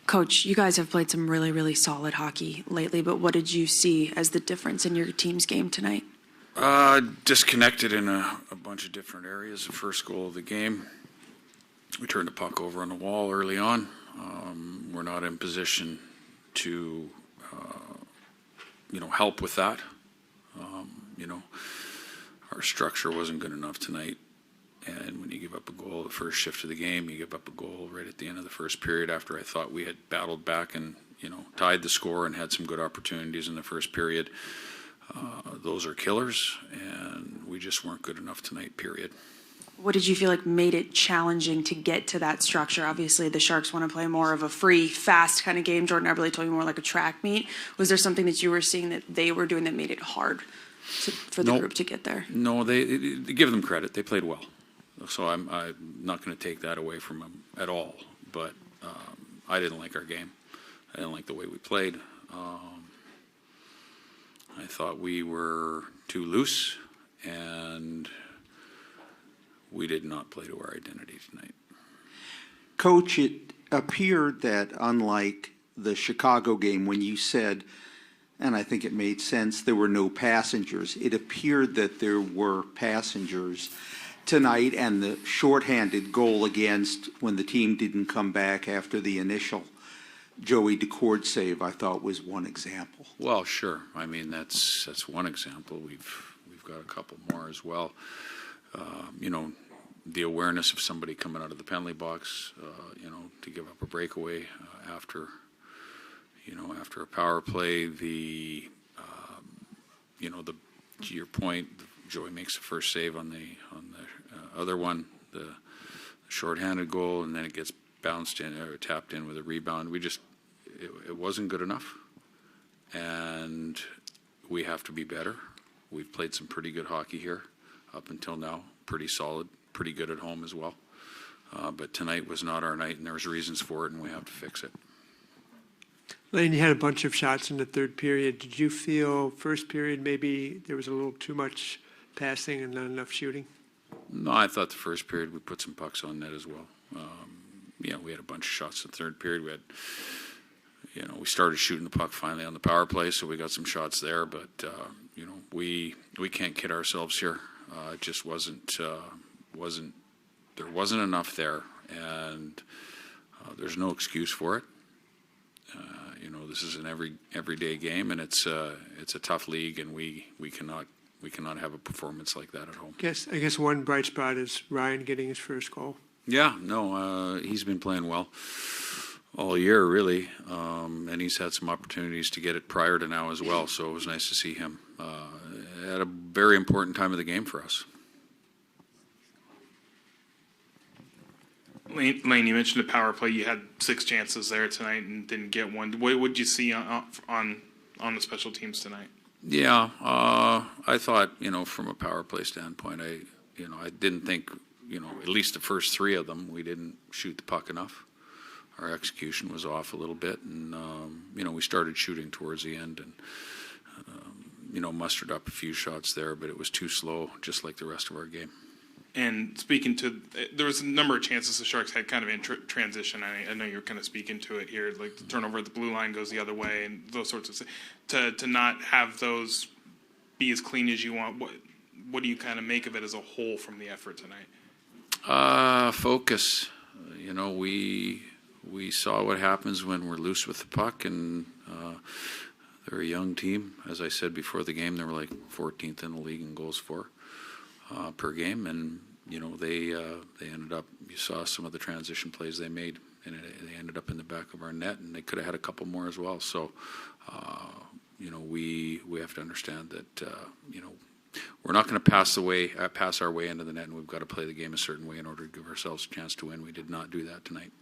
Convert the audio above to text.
Coach, you guys have played some really, really solid hockey lately, but what did you see as the difference in your team's game tonight? Disconnected in a bunch of different areas. The first goal of the game, we turned the puck over on the wall early on. We're not in position to, help with that. Our structure wasn't good enough tonight. And when you give up a goal the first shift of the game, you give up a goal right at the end of the first period after I thought we had battled back and, tied the score and had some good opportunities in the first period. Those are killers, and we just weren't good enough tonight, period. What did you feel like made it challenging to get to that structure? Obviously, the Sharks want to play more of a free, fast kind of game. Jordan Eberle told you more like a track meet. Was there something that you were seeing that they were doing that made it hard for the group to get there? No, they give them credit. They played well. So I'm not going to take that away from them at all. But I didn't like our game. I didn't like the way we played. I thought we were too loose, and we did not play to our identity tonight. Coach, it appeared that unlike the Chicago game when you said, and I think it made sense, there were no passengers, it appeared that there were passengers tonight, and the shorthanded goal against when the team didn't come back after the initial Joey Decord save, I thought, was one example. Well, sure. I mean, that's one example. We've got a couple more as well. The awareness of somebody coming out of the penalty box, to give up a breakaway after a power play. To your point, Joey makes the first save on the other one, the shorthanded goal, and then it gets bounced in or tapped in with a rebound. It wasn't good enough, and we have to be better. We've played some pretty good hockey here up until now, pretty solid, pretty good at home as well. But tonight was not our night, and there's reasons for it, and we have to fix it. Lane, you had a bunch of shots in the third period. Did you feel first period maybe there was a little too much passing and not enough shooting? No, I thought the first period we put some pucks on net as well. We had a bunch of shots in the third period. We had, we started shooting the puck finally on the power play, so we got some shots there. But we can't kid ourselves here. It just wasn't there wasn't enough there, and there's no excuse for it. This is an everyday game, and it's a tough league, and we cannot have a performance like that at home. I guess one bright spot is Ryan getting his first goal. Yeah, no, he's been playing well all year, really, and he's had some opportunities to get it prior to now as well, so it was nice to see him at a very important time of the game for us. Lane, you mentioned a power play. You had 6 chances there tonight and didn't get one. What would you see on the special teams tonight? Yeah, I thought, from a power play standpoint, I didn't think, at least the first 3 of them, we didn't shoot the puck enough. Our execution was off a little bit, and, we started shooting towards the end and, mustered up a few shots there, but it was too slow, just like the rest of our game. And speaking to, there was a number of chances the Sharks had kind of in transition. I know you're kind of speaking to it here, like the turnover at the blue line goes the other way and those sorts of things. To not have those be as clean as you want, what do you kind of make of it as a whole from the effort tonight? Focus. We saw what happens when we're loose with the puck, and they're a young team. As I said before the game, they were like 14th in the league in goals for. Per game, and they ended up. You saw some of the transition plays they made, and they ended up in the back of our net, and they could have had a couple more as well. So, we have to understand that we're not going to pass our way into the net, and we've got to play the game a certain way in order to give ourselves a chance to win. We did not do that tonight.